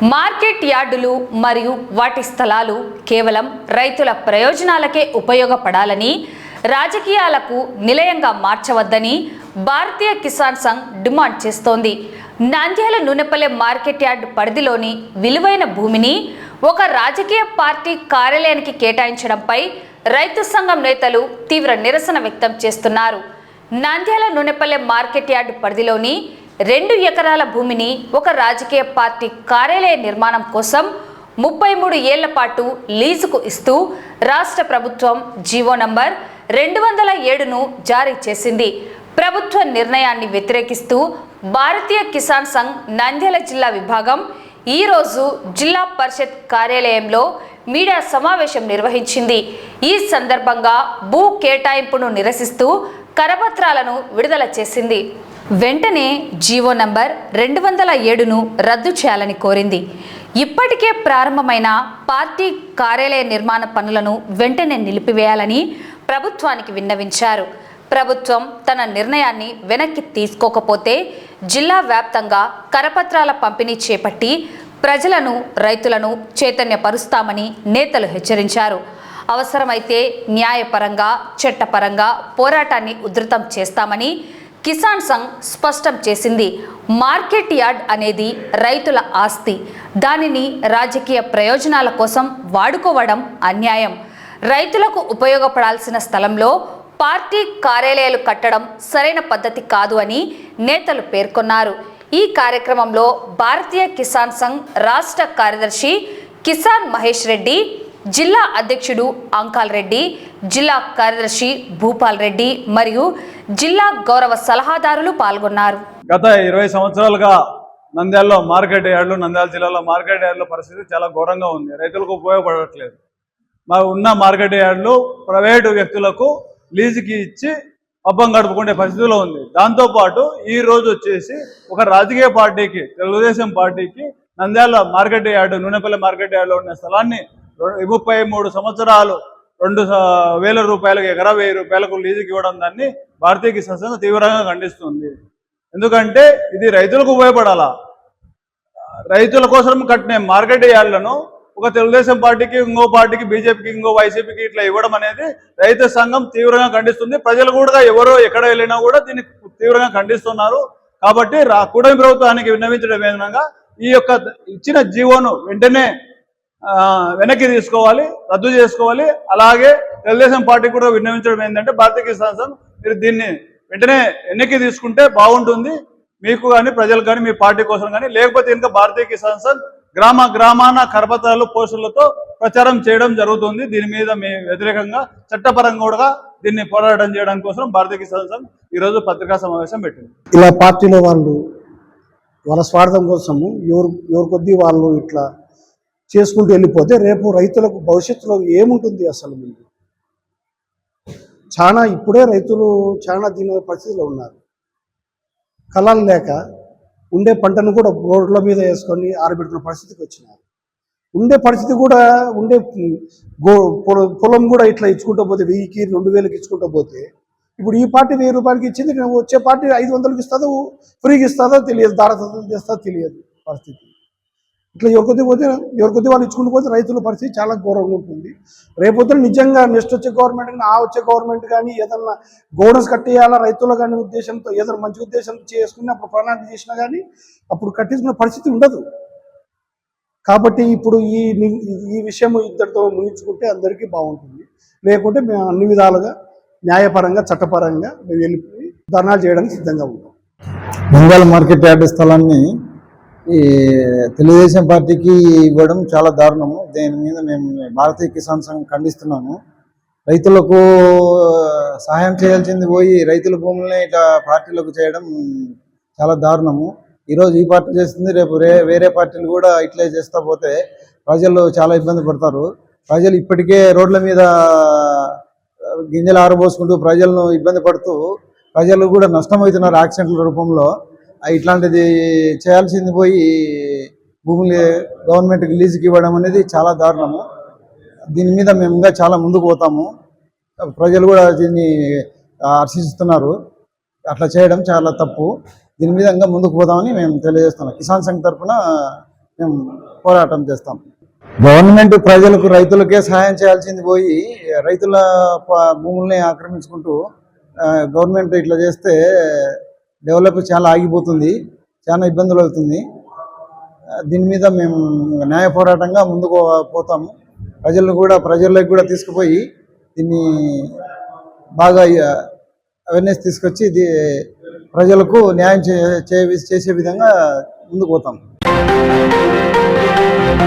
Market యార్డులు మరియు వాటి స్థలాలు కేవలం రైతుల ప్రయోజనాలకే ఉపయోగపడాలని, రాజకీయాలకు నిలయంగా మార్చవద్దని భారతీయ కిసాన్ సంఘ్ డిమాండ్ చేస్తోంది. నంద్యాల నూనెపల్లె మార్కెట్ యార్డ్ పరిధిలోని విలువైన భూమిని ఒక రాజకీయ పార్టీ కార్యాలయానికి కేటాయించడంపై రైతు సంఘం నేతలు తీవ్ర నిరసన వ్యక్తం చేస్తున్నారు. నంద్యాల నూనెపల్లె మార్కెట్ యార్డ్ పరిధిలోని 2 ఎకరాల భూమిని ఒక రాజకీయ పార్టీ కార్యాలయ నిర్మాణం కోసం 33 ఏళ్ల పాటు లీజుకు ఇస్తూ రాష్ట్ర ప్రభుత్వం జీవో నంబర్ 207ను జారీ చేసింది. ప్రభుత్వ నిర్ణయాన్ని వ్యతిరేకిస్తూ భారతీయ కిసాన్ సంఘ్ నంద్యాల జిల్లా విభాగం ఈరోజు జిల్లా పరిషత్ కార్యాలయంలో మీడియా సమావేశం నిర్వహించింది. ఈ సందర్భంగా భూ కేటాయింపును నిరసిస్తూ కరపత్రాలను విడుదల చేసింది. వెంటనే జీవో నంబర్ 207ను రద్దు చేయాలని కోరింది. ఇప్పటికే ప్రారంభమైన పార్టీ కార్యాలయ నిర్మాణ పనులను వెంటనే నిలిపివేయాలని ప్రభుత్వానికి విన్నవించారు. ప్రభుత్వం తన నిర్ణయాన్ని వెనక్కి తీసుకోకపోతే జిల్లా వ్యాప్తంగా కరపత్రాల పంపిణీ చేపట్టి ప్రజలను, రైతులను చైతన్యపరుస్తామని నేతలు హెచ్చరించారు. అవసరమైతే న్యాయపరంగా, చట్టపరంగా పోరాటాన్ని ఉధృతం చేస్తామని కిసాన్ సంఘ్ స్పష్టం చేసింది. మార్కెట్ యార్డ్ అనేది రైతుల ఆస్తి. దానిని రాజకీయ ప్రయోజనాల కోసం వాడుకోవడం అన్యాయం. రైతులకు ఉపయోగపడాల్సిన స్థలంలో పార్టీ కార్యాలయాలు కట్టడం సరైన పద్ధతి కాదు అని నేతలు పేర్కొన్నారు. ఈ కార్యక్రమంలో భారతీయ కిసాన్ సంఘ్ రాష్ట్ర కార్యదర్శి కిసాన్ మహేష్ రెడ్డి, జిల్లా అధ్యక్షుడు అంకాల్ రెడ్డి, జిల్లా కార్యదర్శి భూపాల్ రెడ్డి మరియు జిల్లా గౌరవ సలహాదారులు పాల్గొన్నారు. గత 20 సంవత్సరాలుగా నంద్యాలలో మార్కెట్ యార్డులు, నంద్యాల జిల్లాలో మార్కెట్ యార్డుల పరిస్థితి చాలా ఘోరంగా ఉంది. రైతులకు ఉపయోగపడట్లేదు. ఉన్న మార్కెట్ యార్డులు ప్రైవేటు వ్యక్తులకు లీజుకి ఇచ్చి పబ్బం గడుపుకునే పరిస్థితిలో ఉంది. దాంతోపాటు ఈ రోజు వచ్చేసి ఒక రాజకీయ పార్టీకి, తెలుగుదేశం పార్టీకి Nandyal market yard, Nunepalle market యార్డులో ఉన్న స్థలాన్ని 33 సంవత్సరాలు 2,000 రూపాయలకు, ఎకరా 1,000 రూపాయలకు లీజుకి ఇవ్వడం దాన్ని భారతీయ కిసాన్ సంఘ్ తీవ్రంగా ఖండిస్తుంది. ఎందుకంటే ఇది రైతులకు ఉపయోగపడాలా. రైతుల కోసం కట్టిన మార్కెట్ యార్డులను ఒక తెలుగుదేశం పార్టీకి, ఇంకో పార్టీకి, బీజేపీకి, ఇంకో వైసీపీకి ఇట్లా ఇవ్వడం అనేది రైతు సంఘం తీవ్రంగా ఖండిస్తుంది. ప్రజలు కూడా ఎవరో ఎక్కడ వెళ్ళినా కూడా దీన్ని తీవ్రంగా ఖండిస్తున్నారు. కాబట్టి కూటమి ప్రభుత్వానికి విన్నవించడం విధంగా ఈ యొక్క ఇచ్చిన జీవోను వెంటనే వెనక్కి తీసుకోవాలి, రద్దు చేసుకోవాలి. అలాగే తెలుగుదేశం పార్టీ కూడా విన్నవించడం ఏంటంటే భారతీయ కిసాన్ సంఘ్ మీరు దీన్ని వెంటనే వెనక్కి తీసుకుంటే బాగుంటుంది, మీకు కానీ, ప్రజలు కానీ, మీ పార్టీ కోసం కానీ. లేకపోతే ఇంకా భారతీయ కిసాన్ సంఘ్ గ్రామాన కరపత్రాలు, పోస్టులతో ప్రచారం చేయడం జరుగుతుంది. దీని మీద మీ వ్యతిరేకంగా చట్టపరంగా కూడా దీన్ని పోరాటం చేయడం కోసం భారతీయ కిసాన్ సంఘ్ ఈరోజు పత్రికా సమావేశం పెట్టింది. ఇలా పార్టీలో వాళ్ళు వాళ్ళ స్వార్థం కోసము ఎవరు కొద్దీ వాళ్ళు ఇట్లా చేసుకుంటూ వెళ్ళిపోతే రేపు రైతులకు భవిష్యత్తులో ఏముంటుంది అసలు? ముందు ఇప్పుడే రైతులు చాలా దీని పరిస్థితిలో ఉన్నారు. కళలు లేక ఉండే పంటను కూడా రోడ్ల మీద వేసుకొని ఆరబెట్టుకున్న పరిస్థితికి వచ్చినారు. ఉండే పరిస్థితి కూడా పొలం కూడా ఇట్లా ఇచ్చుకుంటూ పోతే 1000కి 2000కి ఇచ్చుకుంటూ పోతే ఇప్పుడు ఈ పార్టీ 1000 రూపాయలకి ఇచ్చింది, వచ్చే పార్టీ 500కి ఇస్తుందో, ఫ్రీకి ఇస్తుందో తెలియదు, దారదత్తం చేస్తుందో తెలియదు పరిస్థితి. ఇట్లా ఎవరి కొద్ది వాళ్ళు ఇచ్చుకుంటూ పోతే రైతుల పరిస్థితి చాలా ఘోరంగా ఉంటుంది. రేపొద్దున నిజంగా నెక్స్ట్ వచ్చే గవర్నమెంట్ కానీ, వచ్చే గవర్నమెంట్ కానీ ఏదన్నా బోనస్ కట్టేయాలా రైతులు కానీ ఉద్దేశంతో, ఏదైనా మంచి ఉద్దేశంతో చేసుకుని అప్పుడు ప్రణాళిక చేసినా కానీ అప్పుడు కట్టించుకునే పరిస్థితి ఉండదు. కాబట్టి ఇప్పుడు ఈ విషయం ఇద్దరితో ముగించుకుంటే అందరికీ బాగుంటుంది. లేకుంటే మేము అన్ని విధాలుగా న్యాయపరంగా, చట్టపరంగా మేము వెళ్ళిపోయి ధర్నాలు చేయడానికి సిద్ధంగా ఉంటాం. నంద్యాల మార్కెట్ యార్డు స్థలాన్ని ఈ తెలుగుదేశం పార్టీకి ఇవ్వడం చాలా దారుణము. దీని మీద మేము భారతీయ కిసాన్ సంఘం ఖండిస్తున్నాము. రైతులకు సహాయం చేయాల్సింది పోయి రైతుల భూముల్ని ఇట్లా పార్టీలకు చేయడం చాలా దారుణము. ఈరోజు ఈ పార్టీ చేస్తుంది, రేపు వేరే పార్టీలు కూడా ఇట్లే చేస్తా పోతే ప్రజలు చాలా ఇబ్బంది పడతారు. ప్రజలు ఇప్పటికే రోడ్ల మీద గింజలు ఆరబోసుకుంటూ ప్రజలను ఇబ్బంది పడుతూ ప్రజలు కూడా నష్టమవుతున్నారు యాక్సిడెంట్ల రూపంలో. ఇట్లాంటిది చేయాల్సింది పోయి భూములు గవర్నమెంట్కి లీజుకి ఇవ్వడం అనేది చాలా దారుణము. దీని మీద మేము ఇంకా చాలా ముందుకు పోతాము. ప్రజలు కూడా దీన్ని హర్షిస్తున్నారు. అట్లా చేయడం చాలా తప్పు. దీని మీద ఇంకా ముందుకు పోదామని మేము తెలియజేస్తున్నాం. కిసాన్ సంఘ్ తరఫున మేము పోరాటం చేస్తాం. గవర్నమెంట్ ప్రజలకు రైతులకే సహాయం చేయాల్సింది పోయి రైతుల భూముల్ని ఆక్రమించుకుంటూ గవర్నమెంట్ ఇట్లా చేస్తే డెవలప్ చాలా ఆగిపోతుంది, చాలా ఇబ్బందులు అవుతుంది. దీని మీద మేము న్యాయ పోరాటంగా ముందుకు పోతాము. ప్రజలకు కూడా తీసుకుపోయి దీన్ని బాగా అవేర్నెస్ తీసుకొచ్చి ప్రజలకు న్యాయం చేసే విధంగా ముందుకు పోతాం.